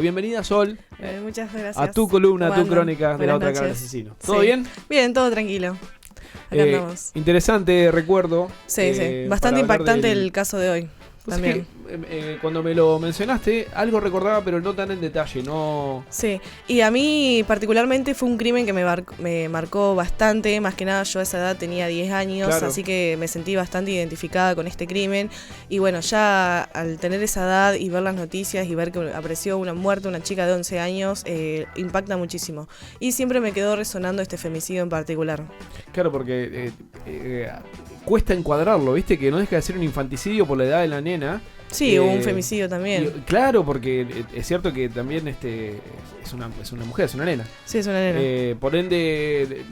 Bienvenida, Sol, Muchas gracias. a tu columna, a tu crónica de la otra noches. cara del asesino. ¿Todo Sí. bien? Bien, todo tranquilo. Acá andamos. Interesante recuerdo. Sí. Bastante impactante el caso de hoy. Pues También. es que, cuando me lo mencionaste, algo recordaba, pero no tan en detalle, no. Sí, y a mí particularmente fue un crimen que me marcó bastante. Más que nada, yo a esa edad tenía 10 años, Claro. así que me sentí bastante identificada con este crimen. Y bueno, ya al tener esa edad y ver las noticias y ver que apareció una muerte, una chica de 11 años, impacta muchísimo. Y siempre me quedó resonando este femicidio en particular. Claro, porque cuesta encuadrarlo, ¿viste? Que no deja de ser un infanticidio por la edad de la nena. Sí, hubo un femicidio también. Claro, porque es cierto que también es una mujer, es una nena. Sí, es una nena. Por ende,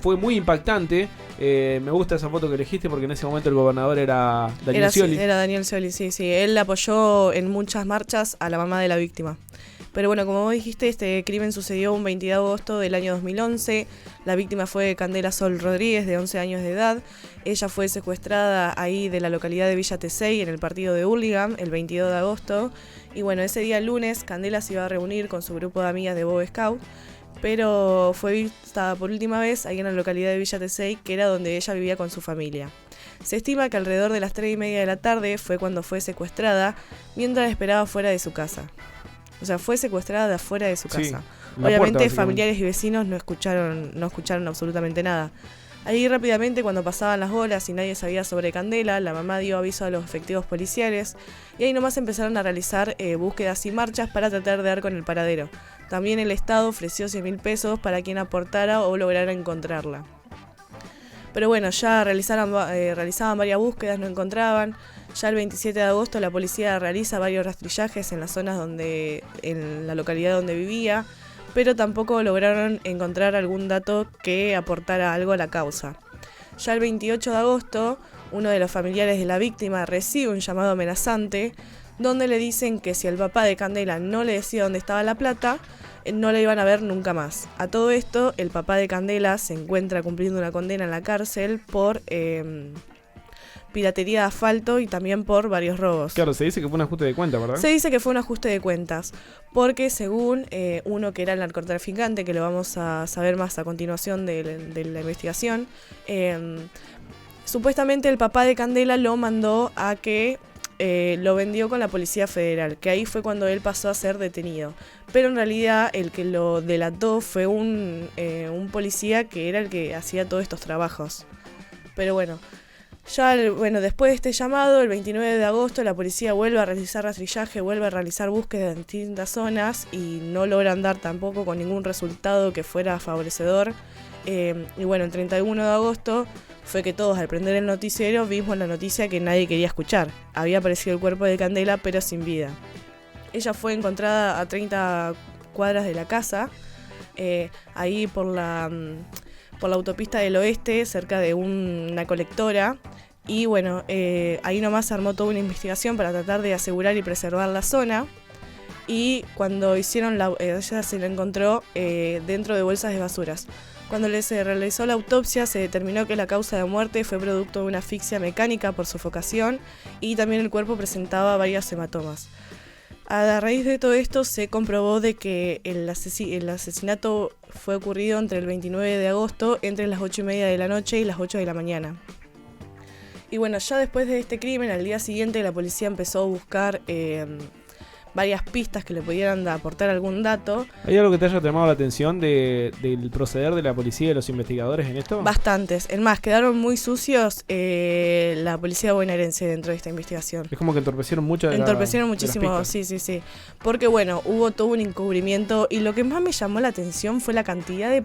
fue muy impactante. Me gusta esa foto que elegiste porque en ese momento el gobernador era Daniel Scioli. Era Daniel Scioli, sí. Él apoyó en muchas marchas a la mamá de la víctima. Pero bueno, como vos dijiste, este crimen sucedió un 22 de agosto del año 2011. La víctima fue Candela Sol Rodríguez, de 11 años de edad. Ella fue secuestrada ahí de la localidad de Villa Tesey, en el partido de Hurlingham, el 22 de agosto. Y bueno, ese día lunes, Candela se iba a reunir con su grupo de amigas de Boy Scout, pero fue vista por última vez ahí en la localidad de Villa Tesey, que era donde ella vivía con su familia. Se estima que alrededor de las 3:30 de la tarde fue cuando fue secuestrada, mientras esperaba fuera de su casa. O sea, fue secuestrada de afuera de su casa. Obviamente familiares y vecinos no escucharon absolutamente nada. Ahí rápidamente, cuando pasaban las horas y nadie sabía sobre Candela, la mamá dio aviso a los efectivos policiales y ahí nomás empezaron a realizar búsquedas y marchas para tratar de dar con el paradero. También el Estado ofreció 100.000 pesos para quien aportara o lograra encontrarla. Pero bueno, ya realizaban varias búsquedas, no encontraban. Ya el 27 de agosto la policía realiza varios rastrillajes en las zonas en la localidad donde vivía, pero tampoco lograron encontrar algún dato que aportara algo a la causa. Ya el 28 de agosto, uno de los familiares de la víctima recibe un llamado amenazante, donde le dicen que si el papá de Candela no le decía dónde estaba la plata, no la iban a ver nunca más. A todo esto, el papá de Candela se encuentra cumpliendo una condena en la cárcel por piratería de asfalto y también por varios robos. Claro, se dice que fue un ajuste de cuenta, ¿verdad? Se dice que fue un ajuste de cuentas, porque según uno que era el narcotraficante, que lo vamos a saber más a continuación de la investigación, supuestamente el papá de Candela lo mandó a que lo vendió con la Policía Federal, que ahí fue cuando él pasó a ser detenido. Pero en realidad el que lo delató fue un policía que era el que hacía todos estos trabajos. Pero bueno, después de este llamado, el 29 de agosto, la policía vuelve a realizar rastrillaje, vuelve a realizar búsquedas en distintas zonas y no logran dar tampoco con ningún resultado que fuera favorecedor. Y bueno, el 31 de agosto fue que todos, al prender el noticiero, vimos la noticia que nadie quería escuchar. Había aparecido el cuerpo de Candela, pero sin vida. Ella fue encontrada a 30 cuadras de la casa, ahí por la autopista del oeste, cerca de una colectora. Y bueno, ahí nomás se armó toda una investigación para tratar de asegurar y preservar la zona. Y cuando hicieron ella se la encontró dentro de bolsas de basuras. Cuando se realizó la autopsia, se determinó que la causa de muerte fue producto de una asfixia mecánica por sofocación y también el cuerpo presentaba varios hematomas. A raíz de todo esto se comprobó de que el asesinato fue ocurrido entre el 29 de agosto, entre las 8:30 de la noche y las 8 de la mañana. Y bueno, ya después de este crimen, al día siguiente la policía empezó a buscar varias pistas que le pudieran aportar algún dato. ¿Hay algo que te haya llamado la atención del proceder de la policía y de los investigadores en esto? Bastantes. Es más, quedaron muy sucios la policía bonaerense dentro de esta investigación. Es como que entorpecieron mucho Entorpecieron muchísimo, sí. Porque bueno, hubo todo un encubrimiento y lo que más me llamó la atención fue la cantidad de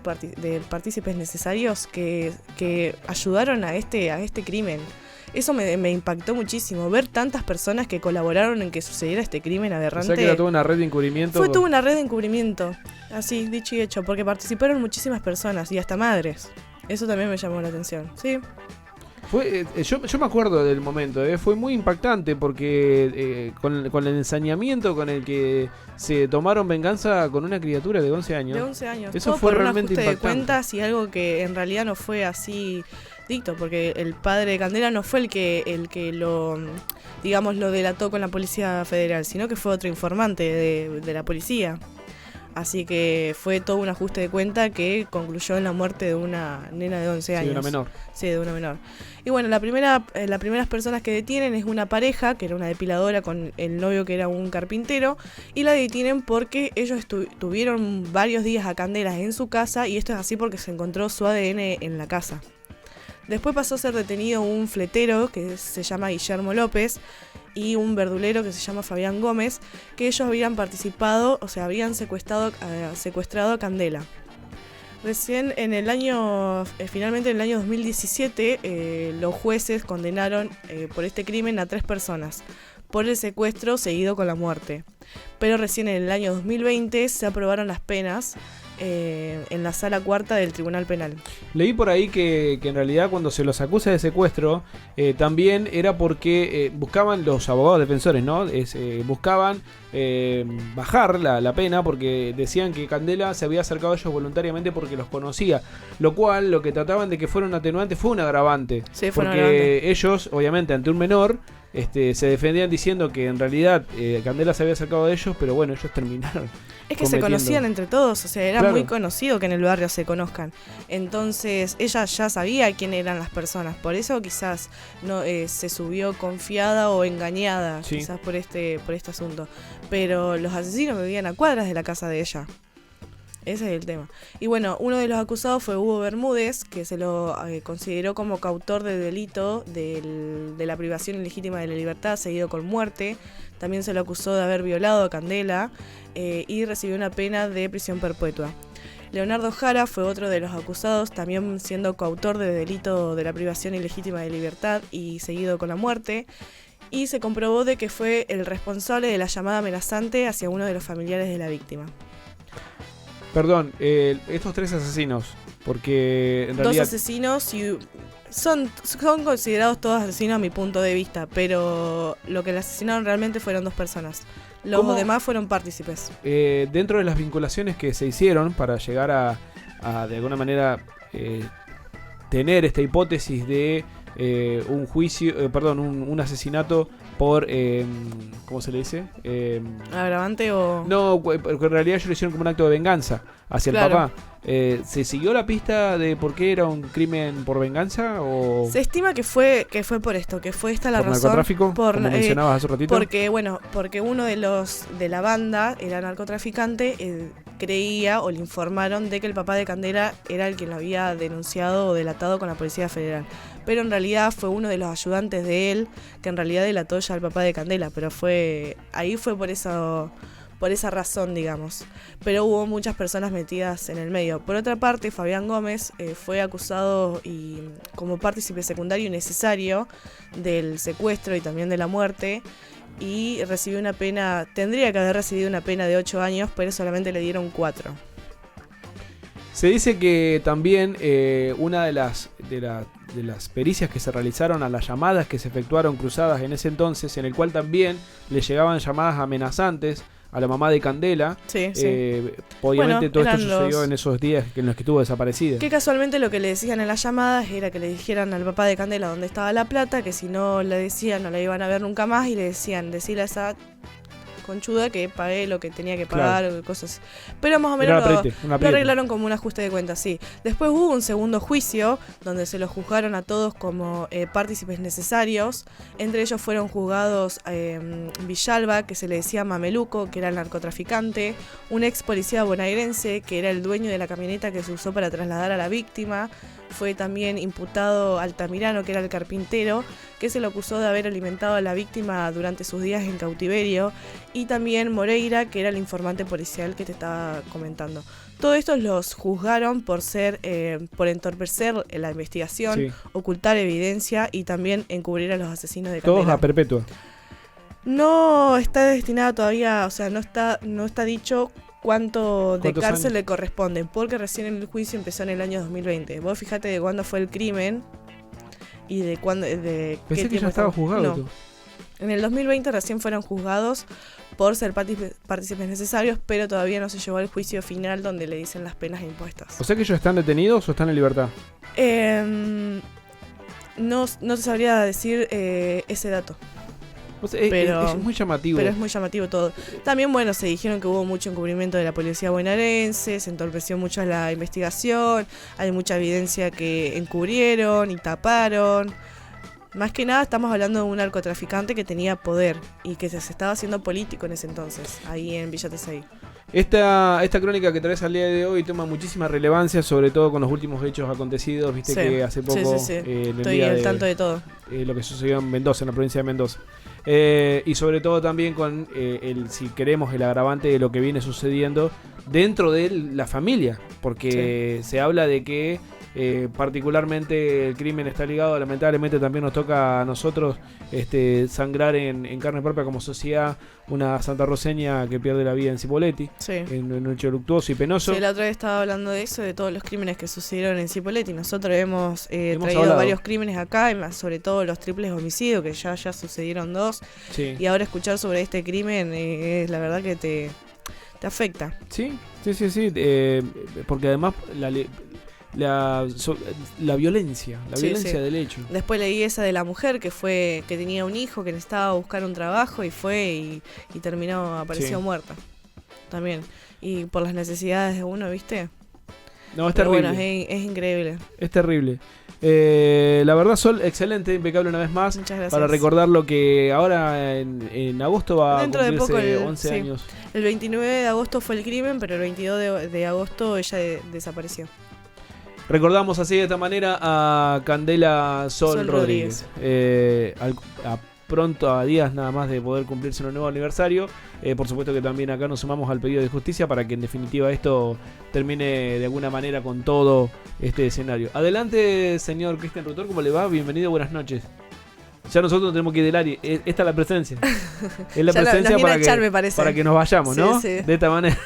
partícipes necesarios que ayudaron a este crimen. Eso me impactó muchísimo, ver tantas personas que colaboraron en que sucediera este crimen aberrante. O sea que era toda una red de encubrimiento. Fue toda una red de encubrimiento, así, dicho y hecho, porque participaron muchísimas personas y hasta madres. Eso también me llamó la atención, sí. Yo me acuerdo del momento, fue muy impactante porque con el ensañamiento con el que se tomaron venganza con una criatura de 11 años. De 11 años. Eso todo fue por realmente un ajuste impactante. de cuentas y algo que en realidad no fue así dicto, porque el padre de Candela no fue el que lo, digamos, lo delató con la Policía Federal, sino que fue otro informante de la policía. Así que fue todo un ajuste de cuenta que concluyó en la muerte de una nena de 11 años. Sí, de una menor. Sí, de una menor. Y bueno, las primeras personas que detienen es una pareja, que era una depiladora con el novio que era un carpintero, y la detienen porque ellos tuvieron varios días a Candela en su casa, y esto es así porque se encontró su ADN en la casa. Después pasó a ser detenido un fletero que se llama Guillermo López y un verdulero que se llama Fabián Gómez, que ellos habían participado, o sea, habían secuestrado a Candela. Recién finalmente en el año 2017, los jueces condenaron por este crimen a 3 personas, por el secuestro seguido con la muerte. Pero recién en el año 2020 se aprobaron las penas en la sala cuarta del Tribunal Penal. Leí por ahí que en realidad cuando se los acusa de secuestro, también era porque buscaban los abogados defensores, ¿no? Buscaban bajar la pena porque decían que Candela se había acercado a ellos voluntariamente porque los conocía, lo cual lo que trataban de que fuera un atenuante fue un agravante. Sí, fue porque un agravante. Ellos, obviamente, ante un menor, se defendían diciendo que en realidad Candela se había acercado a ellos, pero bueno, ellos terminaron. Es que se conocían entre todos, o sea, era Claro. muy conocido que en el barrio se conozcan. Entonces, ella ya sabía quién eran las personas, por eso quizás no se subió confiada o engañada, Sí. quizás por este asunto. Pero los asesinos vivían a cuadras de la casa de ella. Ese es el tema. Y bueno, uno de los acusados fue Hugo Bermúdez, que se lo consideró como coautor del delito de la privación ilegítima de la libertad, seguido con muerte. También se lo acusó de haber violado a Candela y recibió una pena de prisión perpetua. Leonardo Jara fue otro de los acusados, también siendo coautor del delito de la privación ilegítima de libertad y seguido con la muerte. Y se comprobó de que fue el responsable de la llamada amenazante hacia uno de los familiares de la víctima. Perdón, estos 3 asesinos, porque en 2 realidad... asesinos y son considerados todos asesinos a mi punto de vista, pero lo que le asesinaron realmente fueron 2 personas. Los ¿Cómo? demás fueron partícipes. Dentro de las vinculaciones que se hicieron para llegar a de alguna manera tener esta hipótesis de un juicio, un asesinato por, ¿cómo se le dice? ¿Agravante o...? No, porque en realidad ellos lo hicieron como un acto de venganza hacia el Claro. papá. ¿Se siguió la pista de por qué era un crimen por venganza o Se estima que fue por esto, que fue esta la por razón. narcotráfico, como mencionabas hace un ratito? Porque uno de la banda era narcotraficante, creía o le informaron de que el papá de Candela era el que lo había denunciado o delatado con la Policía Federal. Pero en realidad fue uno de los ayudantes de él que en realidad delató ya al papá de Candela, pero fue por esa razón, digamos. Pero hubo muchas personas metidas en el medio. Por otra parte, Fabián Gómez fue acusado y como partícipe secundario y necesario del secuestro y también de la muerte, y recibió una pena, tendría que haber recibido una pena de 8 años, pero solamente le dieron 4. Se dice que también una de las pericias que se realizaron a las llamadas que se efectuaron cruzadas en ese entonces, en el cual también le llegaban llamadas amenazantes a la mamá de Candela. Sí, sí. Obviamente Bueno, todo esto eran sucedió en esos días en los que estuvo desaparecida. Que casualmente lo que le decían en las llamadas era que le dijeran al papá de Candela dónde estaba la plata, que si no le decían no la iban a ver nunca más, y le decían, decirle a esa conchuda que pagué lo que tenía que pagar, o cosas. Pero más o menos lo arreglaron como un ajuste de cuentas, sí. Después hubo un segundo juicio donde se los juzgaron a todos como partícipes necesarios. Entre ellos fueron juzgados Villalba, que se le decía Mameluco, que era el narcotraficante, un ex policía bonaerense, que era el dueño de la camioneta que se usó para trasladar a la víctima. Fue también imputado Altamirano, que era el carpintero, que se lo acusó de haber alimentado a la víctima durante sus días en cautiverio, y también Moreira, que era el informante policial que te estaba comentando. Todos estos los juzgaron por entorpecer la investigación, Sí. ocultar evidencia y también encubrir a los asesinos de Candela. Todos a perpetua. No está destinada todavía, o sea, no está dicho cuánto de ¿Cuántos cárcel años? le corresponde, porque recién el juicio empezó en el año 2020. Vos fijate de cuándo fue el crimen y de cuándo... Pensé que ya estaba juzgado. No. Tú. En el 2020 recién fueron juzgados por ser partícipes necesarios, pero todavía no se llevó al juicio final donde le dicen las penas impuestas. O sea que ellos están detenidos o están en libertad. No te sabría decir ese dato. O sea, es muy llamativo. Pero es muy llamativo todo. También, bueno, se dijeron que hubo mucho encubrimiento de la policía bonaerense, se entorpeció mucho la investigación, hay mucha evidencia que encubrieron y taparon. Más que nada estamos hablando de un narcotraficante que tenía poder y que se estaba haciendo político en ese entonces, ahí en Villa Tesey. Esta crónica que traes al día de hoy toma muchísima relevancia, sobre todo con los últimos hechos acontecidos. Viste que hace poco estoy al tanto de todo. Lo que sucedió en Mendoza, en la provincia de Mendoza. Y sobre todo también con si queremos, el agravante de lo que viene sucediendo dentro de la familia. Porque se habla de que particularmente el crimen está ligado, lamentablemente también nos toca a nosotros sangrar en carne propia como sociedad una santarroceña que pierde la vida en Cipolletti, en un hecho luctuoso y penoso. Sí, la otra vez estaba hablando de eso, de todos los crímenes que sucedieron en Cipolletti. Nosotros hemos traído varios crímenes acá, y más sobre todo los triples homicidios, que ya sucedieron 2. Y ahora escuchar sobre este crimen es la verdad que te afecta. Sí, porque además la violencia del hecho. Después leí esa de la mujer que tenía un hijo que necesitaba buscar un trabajo y fue y terminó, apareció muerta también, y por las necesidades de uno, ¿viste? No, es terrible. Bueno, es increíble. Es terrible. La verdad, Sol, excelente, impecable una vez más. Muchas gracias. Para recordar lo que ahora en agosto va dentro a cumplirse de poco 11 años. El 29 de agosto fue el crimen, pero el 22 de agosto ella desapareció. Recordamos así de esta manera a Candela Sol Rodríguez. Pronto, a días nada más de poder cumplirse un nuevo aniversario. Por supuesto que también acá nos sumamos al pedido de justicia para que en definitiva esto termine de alguna manera con todo este escenario. Adelante, señor Cristian Rutor, ¿cómo le va? Bienvenido, buenas noches. Ya nosotros nos tenemos que ir del área. Esta es la presencia. Es la presencia para que nos vayamos, ¿no? Sí. De esta manera.